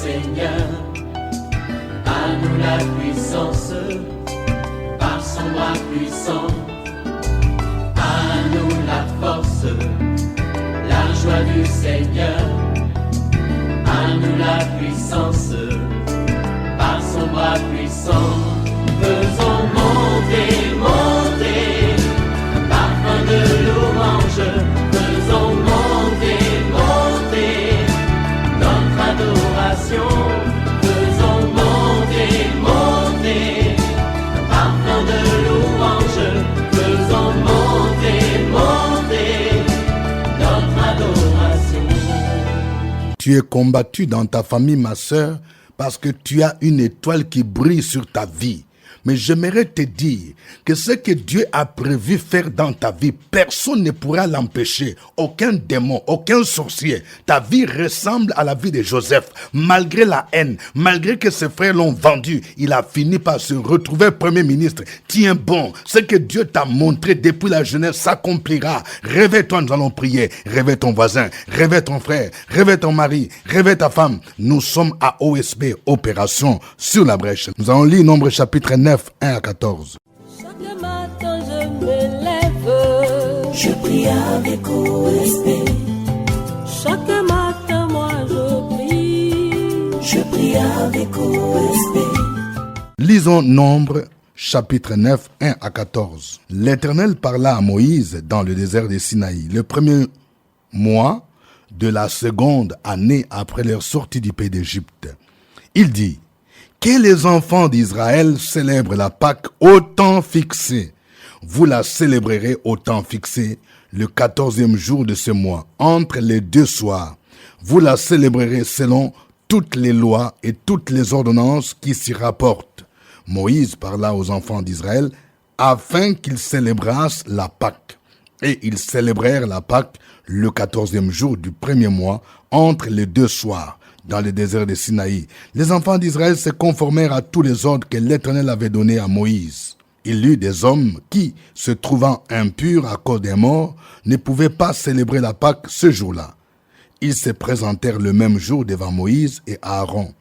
Seigneur. À nous la puissance, par son bras puissant. À nous la force, la joie du Seigneur. À nous la puissance, par son bras puissant. Faisons monter, monter, parfum de louange. Faisons monter, monter, notre adoration. Faisons monter, monter, parfum de louange. Faisons monter, monter, notre adoration. Tu es combattu dans ta famille, ma sœur, parce que tu as une étoile qui brille sur ta vie. Mais j'aimerais te dire que ce que Dieu a prévu faire dans ta vie, personne ne pourra l'empêcher. Aucun démon, aucun sorcier. Ta vie ressemble à la vie de Joseph. Malgré la haine, malgré que ses frères l'ont vendu, il a fini par se retrouver premier ministre. Tiens bon, ce que Dieu t'a montré depuis la jeunesse s'accomplira. Réveille-toi, nous allons prier. Réveille ton voisin, réveille ton frère, réveille ton mari, réveille ta femme. Nous sommes à OSB, Opération sur la brèche. Nous allons lire Nombre chapitre 9. 1 à 14. Chaque matin je me lève, je prie avec OSB. Chaque matin moi je prie avec OSB. Lisons Nombre chapitre 9, 1 à 14. L'Éternel parla à Moïse dans le désert de Sinaï, le premier mois de la seconde année après leur sortie du pays d'Égypte. Il dit: que les enfants d'Israël célèbrent la Pâque au temps fixé. Vous la célébrerez au temps fixé, le 14e jour de ce mois, entre les deux soirs. Vous la célébrerez selon toutes les lois et toutes les ordonnances qui s'y rapportent. Moïse parla aux enfants d'Israël afin qu'ils célébrassent la Pâque. Et ils célébrèrent la Pâque le 14e jour du premier mois, entre les deux soirs, dans le désert de Sinaï. Les enfants d'Israël se conformèrent à tous les ordres que l'Éternel avait donnés à Moïse. Il y eut des hommes qui, se trouvant impurs à cause des morts, ne pouvaient pas célébrer la Pâque ce jour-là. Ils se présentèrent le même jour devant Moïse et Aaron.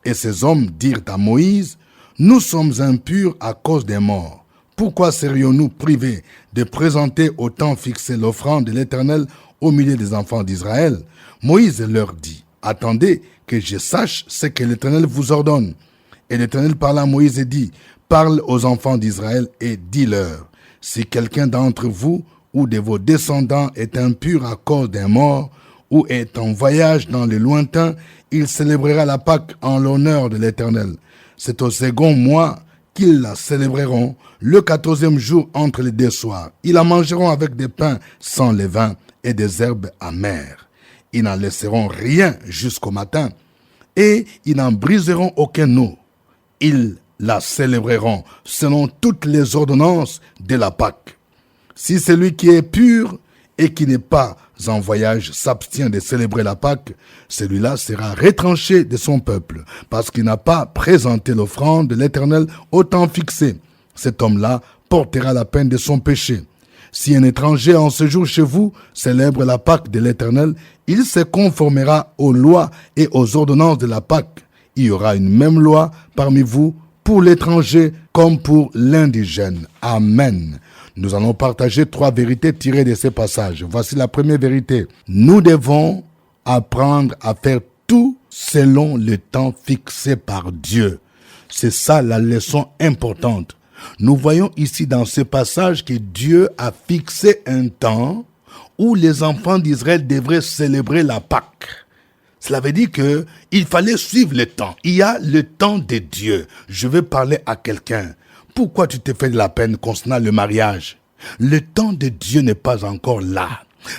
Et ces hommes dirent à Moïse: nous sommes impurs à cause des morts. Pourquoi serions-nous privés de présenter au temps fixé l'offrande de l'Éternel au milieu des enfants d'Israël? Moïse leur dit: attendez que je sache ce que l'Éternel vous ordonne. Et l'Éternel parla à Moïse et dit: parle aux enfants d'Israël et dis-leur: si quelqu'un d'entre vous ou de vos descendants est impur à cause d'un mort ou est en voyage dans le lointain, il célébrera la Pâque en l'honneur de l'Éternel. C'est au second mois qu'ils la célébreront, le 14e jour entre les deux soirs. Ils la mangeront avec des pains sans levain et des herbes amères. Ils n'en laisseront rien jusqu'au matin, et ils n'en briseront aucun os. Ils la célébreront selon toutes les ordonnances de la Pâque. Si celui qui est pur et qui n'est pas en voyage s'abstient de célébrer la Pâque, celui-là sera retranché de son peuple, parce qu'il n'a pas présenté l'offrande de l'Éternel au temps fixé. Cet homme-là portera la peine de son péché. Si un étranger en séjour chez vous célèbre la Pâque de l'Éternel, il se conformera aux lois et aux ordonnances de la Pâque. Il y aura une même loi parmi vous pour l'étranger comme pour l'indigène. Amen. Nous allons partager 3 vérités tirées de ces passages. Voici la première vérité. Nous devons apprendre à faire tout selon le temps fixé par Dieu. C'est ça la leçon importante. Nous voyons ici dans ce passage que Dieu a fixé un temps où les enfants d'Israël devraient célébrer la Pâque. Cela veut dire qu'il fallait suivre le temps. Il y a le temps de Dieu. Je veux parler à quelqu'un. Pourquoi tu te fais de la peine concernant le mariage? Le temps de Dieu n'est pas encore là.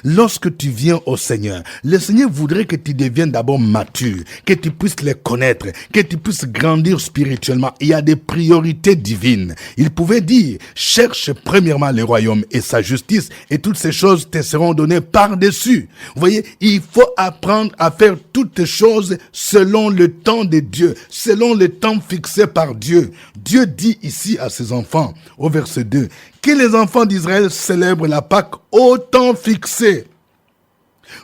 Lorsque tu viens au Seigneur, le Seigneur voudrait que tu deviennes d'abord mature, que tu puisses les connaître, que tu puisses grandir spirituellement. Il y a des priorités divines. Il pouvait dire: cherche premièrement le royaume et sa justice, et toutes ces choses te seront données par-dessus. Vous voyez, il faut apprendre à faire toutes choses selon le temps de Dieu, selon le temps fixé par Dieu. Dieu dit ici à ses enfants, au verset 2, que les enfants d'Israël célèbrent la Pâque au temps fixé.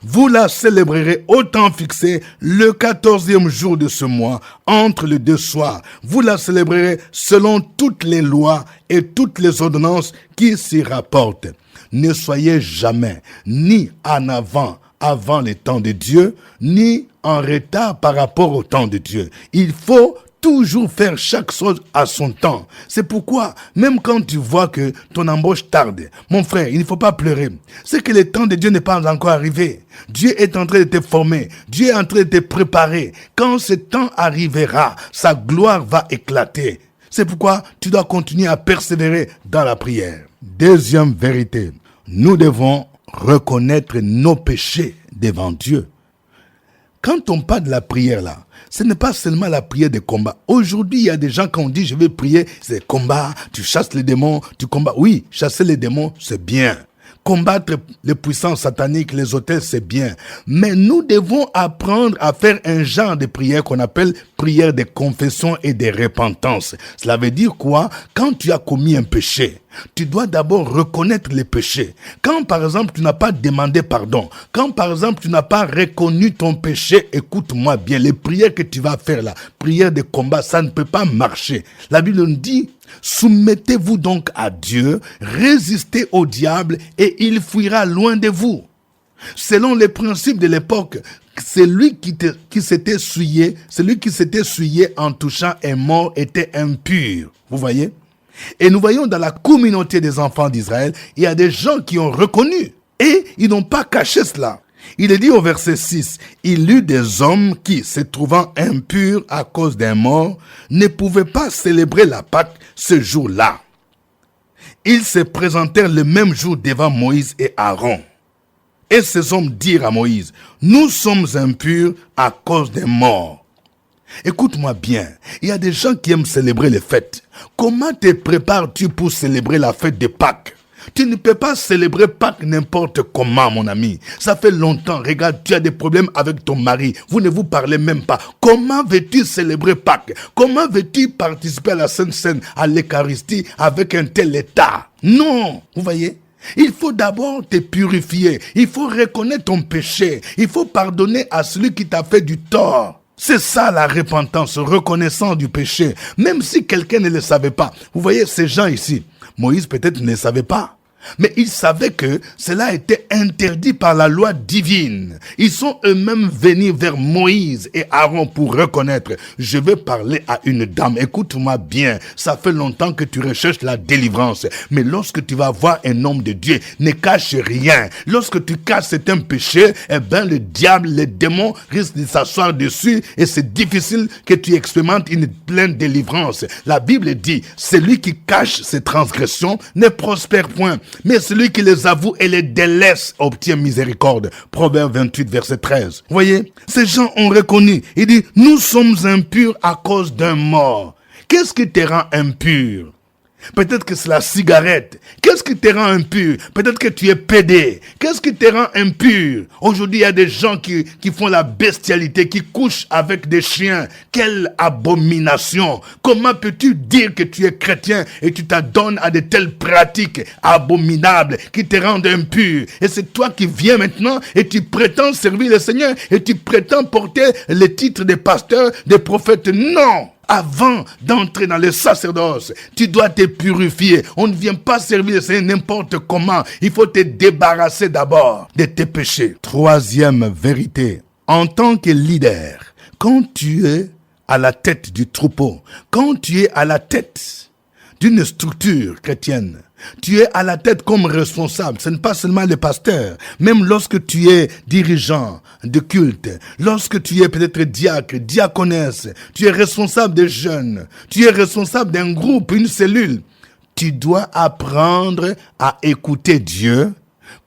Vous la célébrerez au temps fixé, le 14e jour de ce mois, entre les deux soirs. Vous la célébrerez selon toutes les lois et toutes les ordonnances qui s'y rapportent. Ne soyez jamais ni en avant les temps de Dieu, ni en retard par rapport au temps de Dieu. Il faut toujours faire chaque chose à son temps. C'est pourquoi, même quand tu vois que ton embauche tarde, mon frère, il ne faut pas pleurer. C'est que le temps de Dieu n'est pas encore arrivé. Dieu est en train de te former. Dieu est en train de te préparer. Quand ce temps arrivera, sa gloire va éclater. C'est pourquoi tu dois continuer à persévérer dans la prière. Deuxième vérité, nous devons reconnaître nos péchés devant Dieu. Quand on parle de la prière là, ce n'est pas seulement la prière de combat. Aujourd'hui, il y a des gens, quand on dit je vais prier, c'est combat, tu chasses les démons, tu combats. Oui, chasser les démons, c'est bien. Combattre les puissances sataniques, les autels, c'est bien. Mais nous devons apprendre à faire un genre de prière qu'on appelle prière de confession et de repentance. Cela veut dire quoi? Quand tu as commis un péché, tu dois d'abord reconnaître les péchés. Quand par exemple tu n'as pas demandé pardon, quand par exemple tu n'as pas reconnu ton péché, écoute-moi bien, les prières que tu vas faire là, prière de combat, ça ne peut pas marcher. La Bible nous dit, soumettez-vous donc à Dieu, résistez au diable et il fuira loin de vous. Selon les principes de l'époque, celui qui s'était souillé en touchant un mort était impur. Vous voyez? Et nous voyons dans la communauté des enfants d'Israël, il y a des gens qui ont reconnu et ils n'ont pas caché cela. Il est dit au verset 6, « Il y eut des hommes qui, se trouvant impurs à cause d'un mort, ne pouvaient pas célébrer la Pâque ce jour-là. Ils se présentèrent le même jour devant Moïse et Aaron. Et ces hommes dirent à Moïse, « Nous sommes impurs à cause d'un mort. » Écoute-moi bien, il y a des gens qui aiment célébrer les fêtes. Comment te prépares-tu pour célébrer la fête de Pâques? Tu ne peux pas célébrer Pâques n'importe comment, mon ami. Ça fait longtemps, regarde, tu as des problèmes avec ton mari. Vous ne vous parlez même pas. Comment veux-tu célébrer Pâques? Comment veux-tu participer à la Sainte Seine, à l'Eucharistie avec un tel état? Non, vous voyez? Il faut d'abord te purifier. Il faut reconnaître ton péché. Il faut pardonner à celui qui t'a fait du tort. C'est ça la repentance, reconnaissance du péché. Même si quelqu'un ne le savait pas. Vous voyez ces gens ici, Moïse peut-être ne savait pas. Mais ils savaient que cela était interdit par la loi divine. Ils sont eux-mêmes venus vers Moïse et Aaron pour reconnaître. Je vais parler à une dame. Écoute-moi bien. Ça fait longtemps que tu recherches la délivrance. Mais lorsque tu vas voir un homme de Dieu, ne cache rien. Lorsque tu caches c'est un péché, eh bien le diable, les démons risquent de s'asseoir dessus et c'est difficile que tu expérimentes une pleine délivrance. La Bible dit, celui qui cache ses transgressions ne prospère point. Mais celui qui les avoue et les délaisse obtient miséricorde. Proverbe 28, verset 13. Vous voyez, ces gens ont reconnu. Il dit, nous sommes impurs à cause d'un mort. Qu'est-ce qui te rend impur? Peut-être que c'est la cigarette. Qu'est-ce qui te rend impur? Peut-être que tu es pédé. Qu'est-ce qui te rend impur? Aujourd'hui, il y a des gens qui font la bestialité, qui couchent avec des chiens. Quelle abomination! Comment peux-tu dire que tu es chrétien et tu t'adonnes à de telles pratiques abominables qui te rendent impur? Et c'est toi qui viens maintenant et tu prétends servir le Seigneur et tu prétends porter les titres de pasteur, de prophète. Non! Avant d'entrer dans le sacerdoce, tu dois te purifier. On ne vient pas servir le Seigneur n'importe comment. Il faut te débarrasser d'abord de tes péchés. Troisième vérité, en tant que leader, quand tu es à la tête du troupeau, quand tu es à la tête d'une structure chrétienne, tu es à la tête comme responsable. Ce n'est pas seulement le pasteur. Même lorsque tu es dirigeant de culte, lorsque tu es peut-être diacre, diaconesse, tu es responsable des jeunes, tu es responsable d'un groupe, une cellule. Tu dois apprendre à écouter Dieu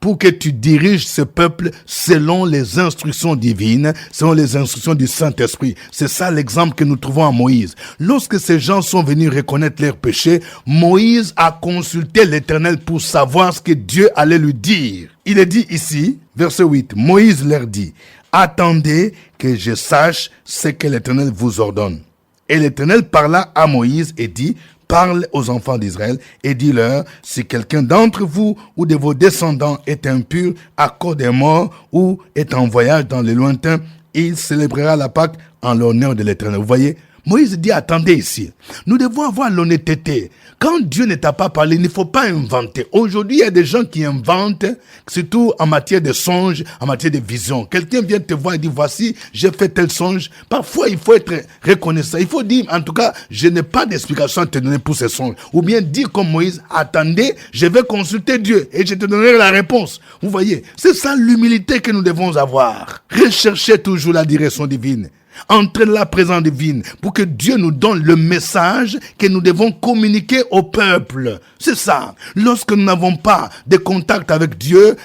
pour que tu diriges ce peuple selon les instructions divines, selon les instructions du Saint-Esprit. C'est ça l'exemple que nous trouvons à Moïse. Lorsque ces gens sont venus reconnaître leurs péchés, Moïse a consulté l'Éternel pour savoir ce que Dieu allait lui dire. Il est dit ici, verset 8, Moïse leur dit, « Attendez que je sache ce que l'Éternel vous ordonne. » Et l'Éternel parla à Moïse et dit, « parle aux enfants d'Israël et dis-leur, si quelqu'un d'entre vous ou de vos descendants est impur à cause des morts ou est en voyage dans les lointains, il célébrera la Pâque en l'honneur de l'Éternel. Vous voyez, Moïse dit, attendez ici, nous devons avoir l'honnêteté. Quand Dieu ne t'a pas parlé, il ne faut pas inventer. Aujourd'hui, il y a des gens qui inventent, surtout en matière de songes, en matière de vision. Quelqu'un vient te voir et dit, voici, j'ai fait tel songe. Parfois, il faut être reconnaissant. Il faut dire, en tout cas, je n'ai pas d'explication à te donner pour ces songes. Ou bien dire comme Moïse, attendez, je vais consulter Dieu et je te donnerai la réponse. Vous voyez, c'est ça l'humilité que nous devons avoir. Recherchez toujours la direction divine. Entrer dans la présence divine pour que Dieu nous donne le message que nous devons communiquer au peuple. C'est ça. Lorsque nous n'avons pas de contact avec Dieu,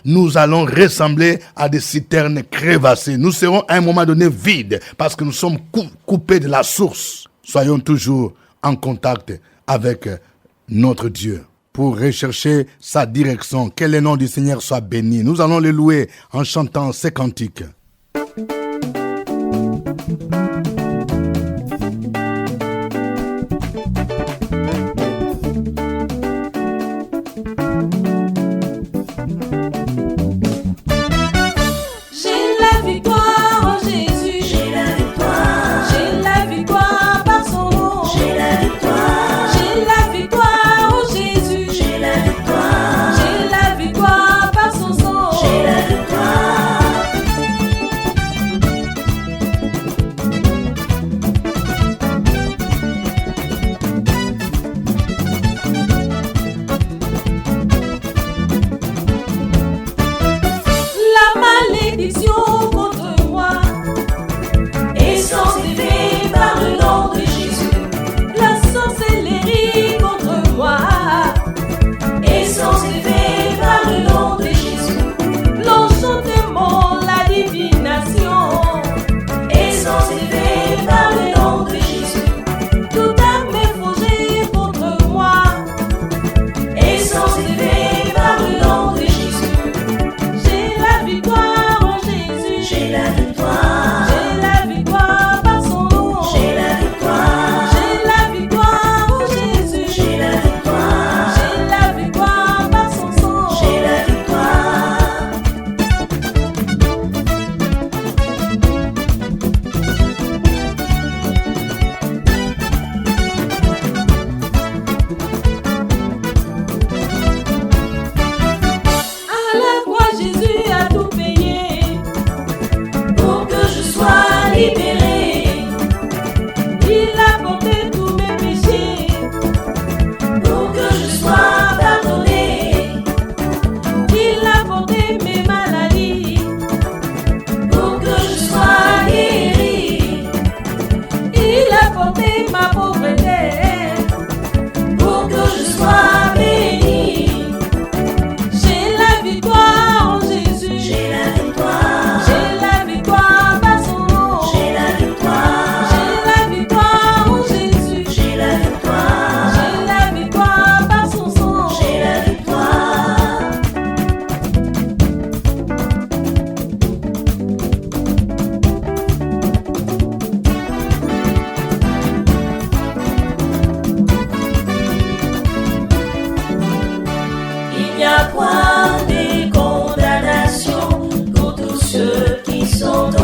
nous allons ressembler à des citernes crevassées. Nous serons à un moment donné vides parce que nous sommes coupés de la source. Soyons toujours en contact avec notre Dieu pour rechercher sa direction. Que le nom du Seigneur soit béni. Nous allons le louer en chantant ces cantiques.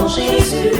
Jésus.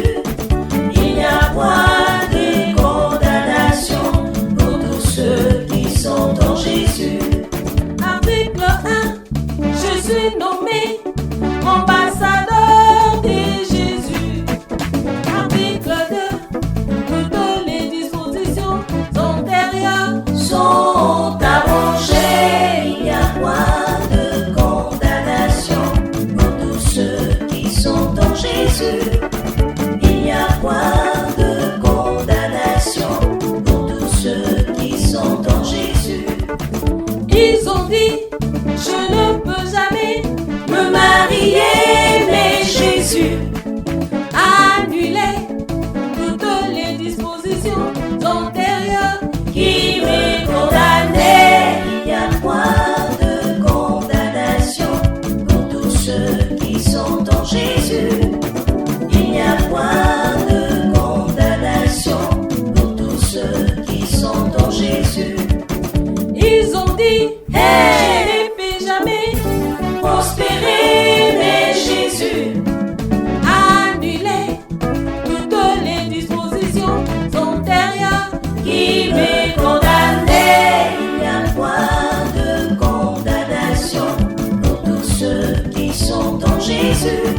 Jésus,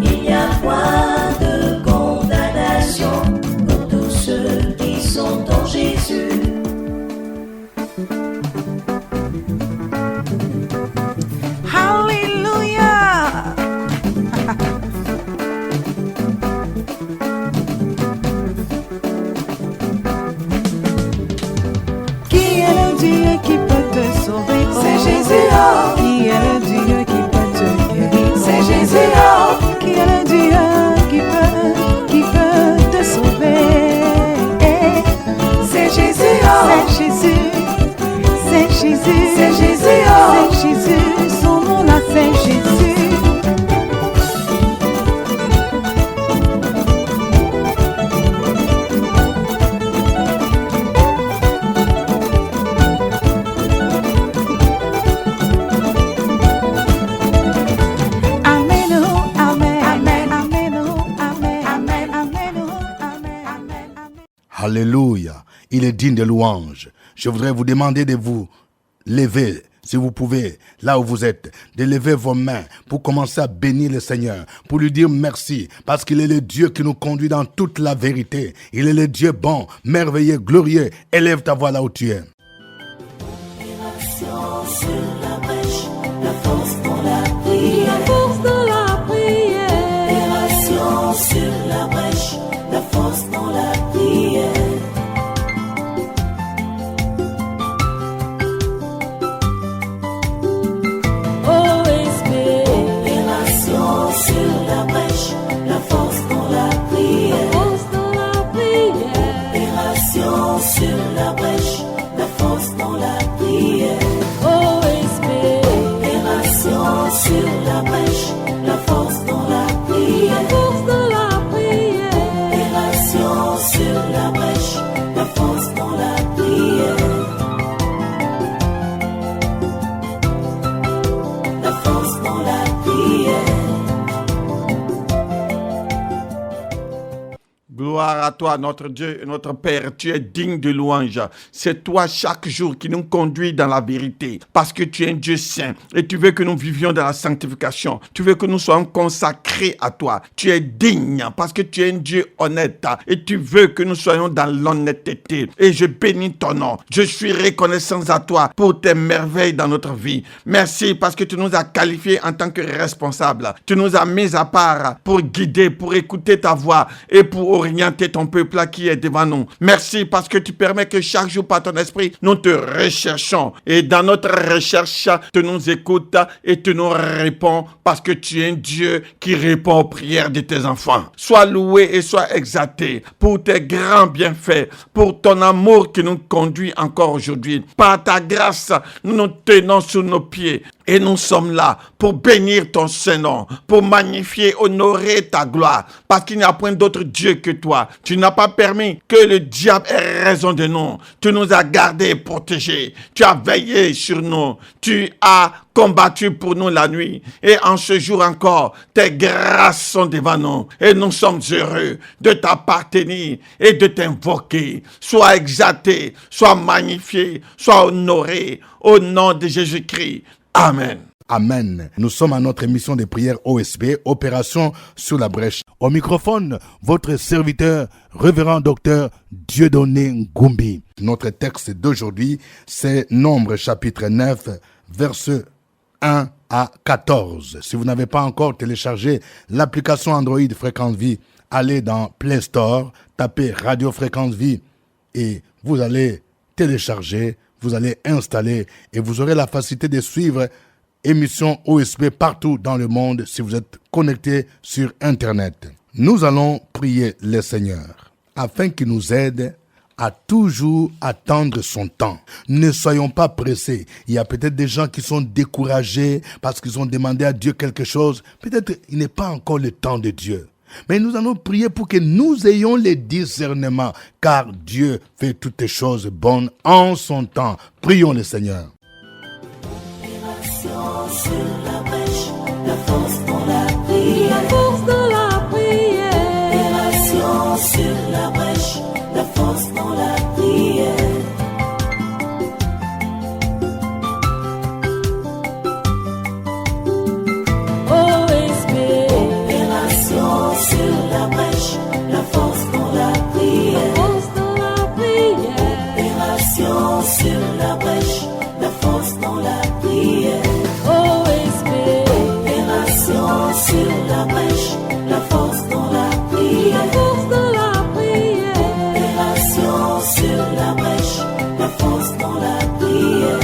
il n'y a point de condamnation pour tous ceux qui sont en Jésus. Hallelujah. Qui est le Dieu qui peut te sauver? C'est Jésus, oh. Qui est le Dieu qui peut te guérir? C'est Jésus, oh. Qui est le Dieu qui peut te sauver? C'est Jésus, oh. C'est Jésus, c'est Jésus, C'est Jésus, oh. c'est Jésus, son nom là c'est Jésus. Amen, oh, amen, amen, amen, oh, amen, amen, amen, oh, amen, amen, amen. Alléluia. Il est digne de louange. Je voudrais vous demander de vous lever, si vous pouvez, là où vous êtes, de lever vos mains pour commencer à bénir le Seigneur, pour lui dire merci, parce qu'il est le Dieu qui nous conduit dans toute la vérité. Il est le Dieu bon, merveilleux, glorieux. Élève ta voix là où tu es. Opération sur la brèche, la force pour la prière. La force dans la prière. Opération sur la brèche, la force pour la prière. OSB. Opération sur la brèche, la force pour la prière. Force dans la prière. Opération sur la brèche, la force pour la prière. OSB. Opération sur la brèche, la force pour la prière. Force dans la prière. Opération sur la brèche, la force pour la prière. La force pour la prière. Gloire à toi, notre Dieu et notre Père. Tu es digne de louange. C'est toi chaque jour qui nous conduis dans la vérité. Parce que tu es un Dieu saint. Et tu veux que nous vivions dans la sanctification. Tu veux que nous soyons consacrés à toi. Tu es digne parce que tu es un Dieu honnête. Et tu veux que nous soyons dans l'honnêteté. Et je bénis ton nom. Je suis reconnaissant à toi pour tes merveilles dans notre vie. Merci parce que tu nous as qualifiés en tant que responsables. Tu nous as mis à part pour guider, pour écouter ta voix et pour orienter ton peuple là qui est devant nous. Merci parce que tu permets que chaque jour par ton esprit, nous te recherchons. Et dans notre recherche, tu nous écoutes et tu nous réponds parce que tu es un Dieu qui répond aux prières de tes enfants. Sois loué et sois exalté pour tes grands bienfaits, pour ton amour qui nous conduit encore aujourd'hui. Par ta grâce, nous nous tenons sur nos pieds. Et nous sommes là pour bénir ton Saint-Nom, pour magnifier, honorer ta gloire, parce qu'il n'y a point d'autre Dieu que toi. Tu n'as pas permis que le diable ait raison de nous. Tu nous as gardés et protégés. Tu as veillé sur nous. Tu as combattu pour nous la nuit. Et en ce jour encore, tes grâces sont devant nous. Et nous sommes heureux de t'appartenir et de t'invoquer. Sois exalté, sois magnifié, sois honoré au nom de Jésus-Christ. Amen. Amen. Nous sommes à notre émission de prière OSB, Opération sur la brèche. Au microphone, votre serviteur, révérend docteur Dieudonné Ngumbi. Notre texte d'aujourd'hui, c'est Nombre chapitre 9, versets 1 à 14. Si vous n'avez pas encore téléchargé l'application Android Fréquence Vie, allez dans Play Store, tapez Radio Fréquence Vie et vous allez télécharger, vous allez installer et vous aurez la facilité de suivre émission OSB partout dans le monde si vous êtes connecté sur Internet. Nous allons prier le Seigneur afin qu'il nous aide à toujours attendre son temps. Ne soyons pas pressés. Il y a peut-être des gens qui sont découragés parce qu'ils ont demandé à Dieu quelque chose. Peut-être il n'est pas encore le temps de Dieu. Mais nous allons prier pour que nous ayons le discernement, car Dieu fait toutes les choses bonnes en son temps. Prions le Seigneur. Opération sur la brèche, la force pour la prière. La force dans la prière. Opération sur la brèche, la force pour la prière. OSB. Opération sur la brèche, la force dans la prière. Force de la prière. Opération sur la brèche, la force dans la prière.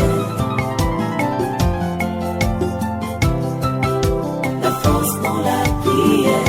La force dans la prière.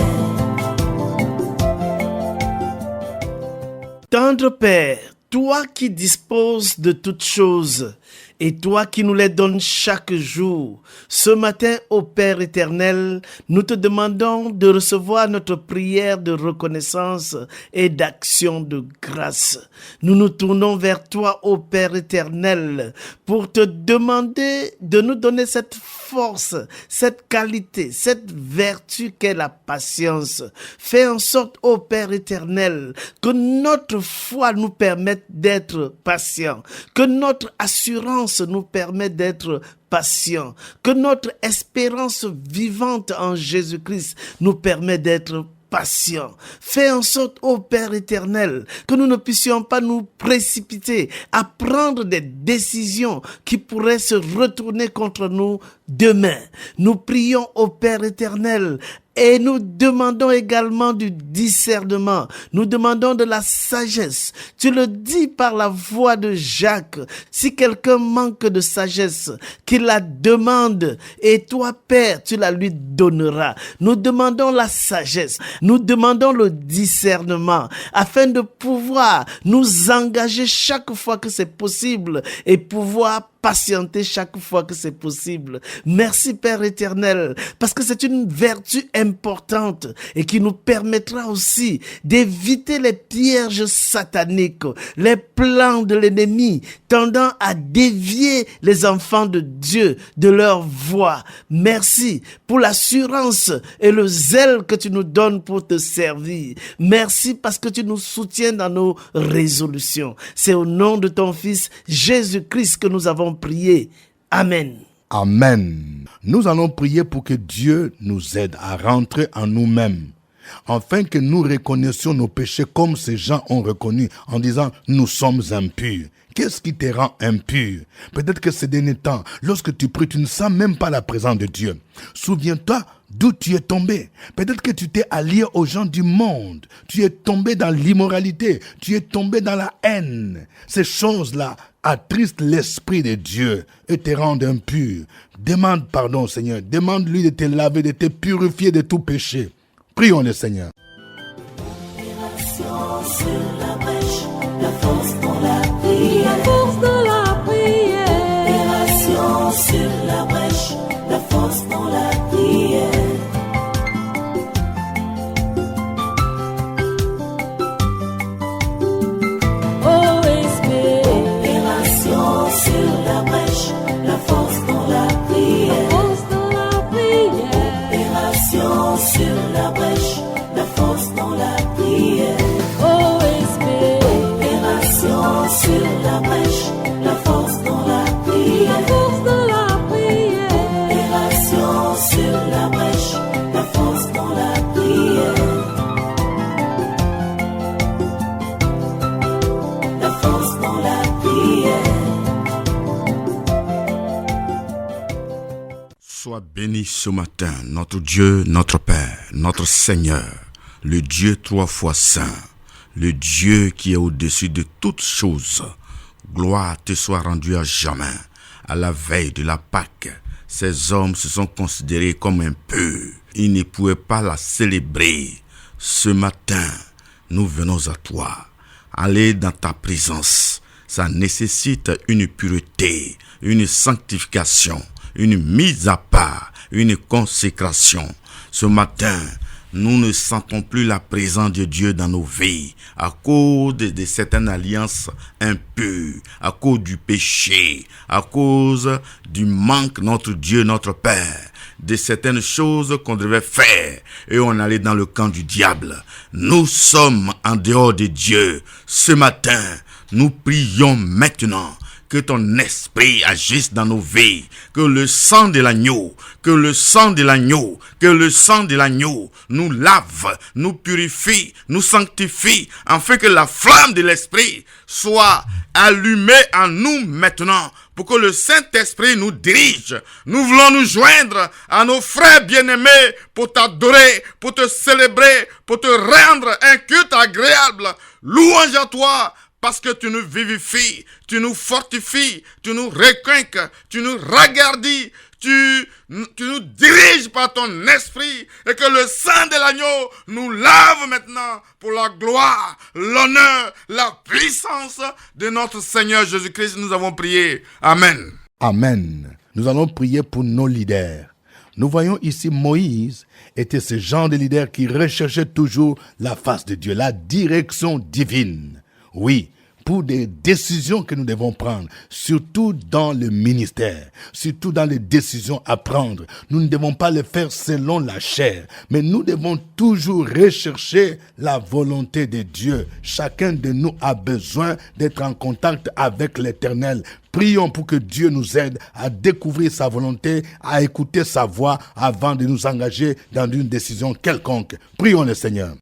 Tendre Père, toi qui disposes de toutes choses, et toi qui nous les donnes chaque jour, ce matin, ô Père éternel, nous te demandons de recevoir notre prière de reconnaissance et d'action de grâce. Nous nous tournons vers toi, ô Père éternel, pour te demander de nous donner cette force, cette qualité, cette vertu qu'est la patience. Fais en sorte, ô Père éternel, que notre foi nous permette d'être patients, que notre assurance nous permette d'être patient, que notre espérance vivante en Jésus-Christ nous permette d'être patient. Fais en sorte, ô Père éternel, que nous ne puissions pas nous précipiter à prendre des décisions qui pourraient se retourner contre nous demain. Nous prions, ô Père éternel, et nous demandons également du discernement. Nous demandons de la sagesse. Tu le dis par la voix de Jacques. Si quelqu'un manque de sagesse, qu'il la demande. Et toi, Père, tu la lui donneras. Nous demandons la sagesse. Nous demandons le discernement. Afin de pouvoir nous engager chaque fois que c'est possible. Et pouvoir patienter chaque fois que c'est possible. Merci Père éternel, parce que c'est une vertu importante et qui nous permettra aussi d'éviter les pièges sataniques, les plans de l'ennemi tendant à dévier les enfants de Dieu de leur voie. Merci pour l'assurance et le zèle que tu nous donnes pour te servir. Merci parce que tu nous soutiens dans nos résolutions. C'est au nom de ton Fils Jésus-Christ que nous avons prié. Amen. Amen. Nous allons prier pour que Dieu nous aide à rentrer en nous-mêmes, afin que nous reconnaissions nos péchés comme ces gens ont reconnu en disant « nous sommes impurs ». Qu'est-ce qui te rend impur? Peut-être que ces derniers temps, lorsque tu pries, tu ne sens même pas la présence de Dieu. Souviens-toi d'où tu es tombé. Peut-être que tu t'es allié aux gens du monde. Tu es tombé dans l'immoralité. Tu es tombé dans la haine. Ces choses-là attristent l'Esprit de Dieu et te rendent impur. Demande pardon, Seigneur. Demande-lui de te laver, de te purifier de tout péché. Prions le Seigneur. Opération sur la brèche, la force dans la prière. Force de la prière. Opération sur la brèche, la force dans la prière. Oh Esprit. Opération sur la brèche, la force dans la prière. Force de la prière. Opération sur la brèche, la force dans la prière. Oh Esprit. Opération sur la brèche, la force dans la prière. Force de la prière. Opération sur la brèche, la force dans la prière. La force dans la prière. Sois béni ce matin, notre Dieu, notre Père, notre Seigneur, le Dieu 3 fois saint, le Dieu qui est au-dessus de toutes choses. Gloire te soit rendue à jamais. À la veille de la Pâque, ces hommes se sont considérés comme impurs. Ils ne pouvaient pas la célébrer. Ce matin, nous venons à toi. Aller dans ta présence, ça nécessite une pureté, une sanctification, une mise à part, une consécration. Ce matin, nous ne sentons plus la présence de Dieu dans nos vies à cause de certaines alliances impures, à cause du péché, à cause du manque, notre Dieu, notre Père, de certaines choses qu'on devait faire et on allait dans le camp du diable. Nous sommes en dehors de Dieu. Ce matin, nous prions maintenant que ton esprit agisse dans nos vies, que le sang de l'agneau, que le sang de l'agneau, que le sang de l'agneau nous lave, nous purifie, nous sanctifie, afin que la flamme de l'esprit soit allumée en nous maintenant, pour que le Saint-Esprit nous dirige. Nous voulons nous joindre à nos frères bien-aimés pour t'adorer, pour te célébrer, pour te rendre un culte agréable. Louange à toi, parce que tu nous vivifies, tu nous fortifies, tu nous requinques, tu nous regardis, tu nous diriges par ton esprit et que le sang de l'agneau nous lave maintenant pour la gloire, l'honneur, la puissance de notre Seigneur Jésus-Christ. Nous avons prié. Amen. Amen. Nous allons prier pour nos leaders. Nous voyons ici Moïse était ce genre de leader qui recherchait toujours la face de Dieu, la direction divine. Oui, pour des décisions que nous devons prendre, surtout dans le ministère, surtout dans les décisions à prendre. Nous ne devons pas les faire selon la chair, mais nous devons toujours rechercher la volonté de Dieu. Chacun de nous a besoin d'être en contact avec l'Éternel. Prions pour que Dieu nous aide à découvrir sa volonté, à écouter sa voix avant de nous engager dans une décision quelconque. Prions le Seigneur.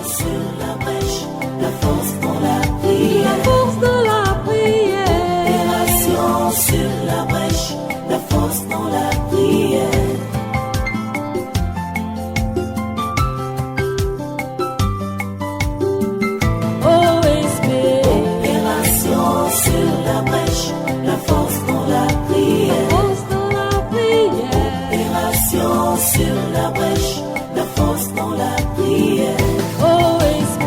Sur la brèche, la force dans la prière. La force dans la prière. Opération sur la brèche, la force dans la prière. OSB. Opération sur la brèche, la force dans la prière. Force dans la prière. Opération sur la brèche, la force dans la prière. OSB.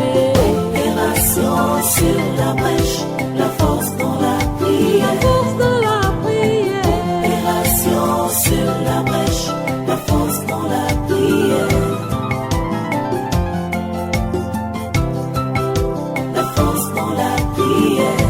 Opération sur la brèche, la force dans la prière. La force dans la prière. Opération sur la brèche, la force dans la prière. La force dans la prière.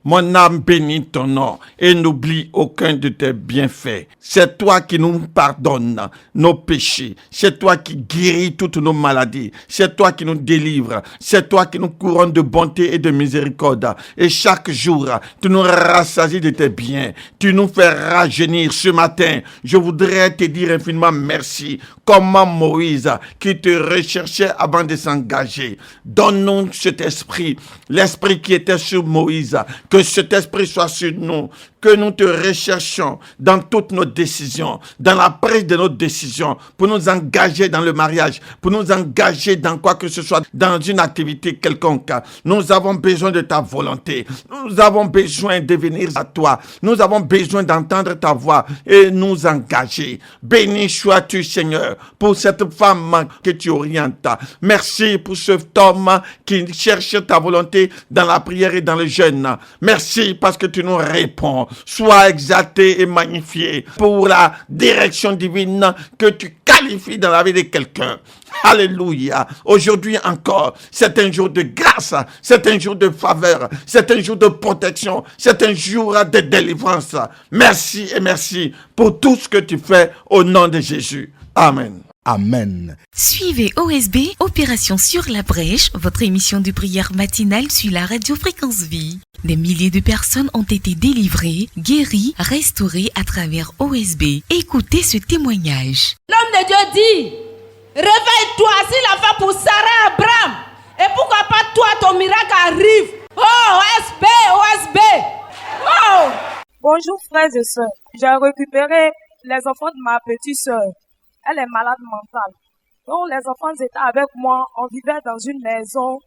Mon âme bénit ton nom et n'oublie aucun de tes bienfaits. C'est toi qui nous pardonnes nos péchés. C'est toi qui guéris toutes nos maladies. C'est toi qui nous délivres. C'est toi qui nous couronnes de bonté et de miséricorde. Et chaque jour, tu nous rassasies de tes biens. Tu nous fais rajeunir. Ce matin, je voudrais te dire infiniment merci. Comme Moïse qui te recherchait avant de s'engager. Donne-nous cet esprit, l'esprit qui était sur Moïse. Que cet esprit soit sur nous, que nous te recherchions dans toutes nos décisions, dans la prise de nos décisions, pour nous engager dans le mariage, pour nous engager dans quoi que ce soit, dans une activité quelconque. Nous avons besoin de ta volonté. Nous avons besoin de venir à toi. Nous avons besoin d'entendre ta voix et nous engager. Béni sois-tu, Seigneur, pour cette femme que tu orientes. Merci pour cet homme qui cherche ta volonté dans la prière et dans le jeûne. Merci parce que tu nous réponds. Sois exalté et magnifié pour la direction divine que tu qualifies dans la vie de quelqu'un. Alléluia. Aujourd'hui encore, c'est un jour de grâce, c'est un jour de faveur, c'est un jour de protection, c'est un jour de délivrance. Merci et merci pour tout ce que tu fais au nom de Jésus. Amen. Amen. Suivez OSB, Opération sur la brèche, votre émission de prière matinale sur la radio Fréquence Vie. Des milliers de personnes ont été délivrées, guéries, restaurées à travers OSB. Écoutez ce témoignage. L'homme de Dieu dit, réveille-toi, s'il a fait pour Sarah Abraham. Et pourquoi pas toi, ton miracle arrive. Oh, OSB, OSB. Oh. Bonjour frères et sœurs. J'ai récupéré les enfants de ma petite sœur. Elle est malade mentale. Donc les enfants étaient avec moi. On vivait dans une maison,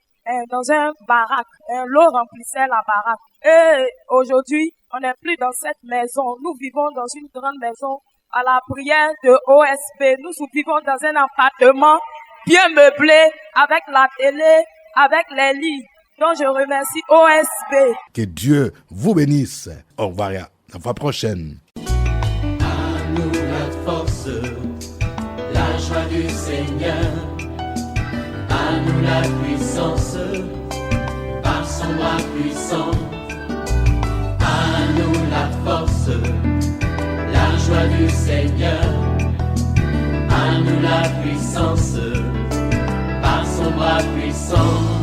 dans un baraque. L'eau remplissait la baraque. Et aujourd'hui, on n'est plus dans cette maison. Nous vivons dans une grande maison à la prière de OSB. Nous vivons dans un appartement bien meublé, avec la télé, avec les lits. Donc je remercie OSB. Que Dieu vous bénisse. Au revoir. À la fois prochaine. À nous la force, la joie du Seigneur. À nous la puissance, par son bras puissant. À nous la force, la joie du Seigneur. À nous la puissance, par son bras puissant.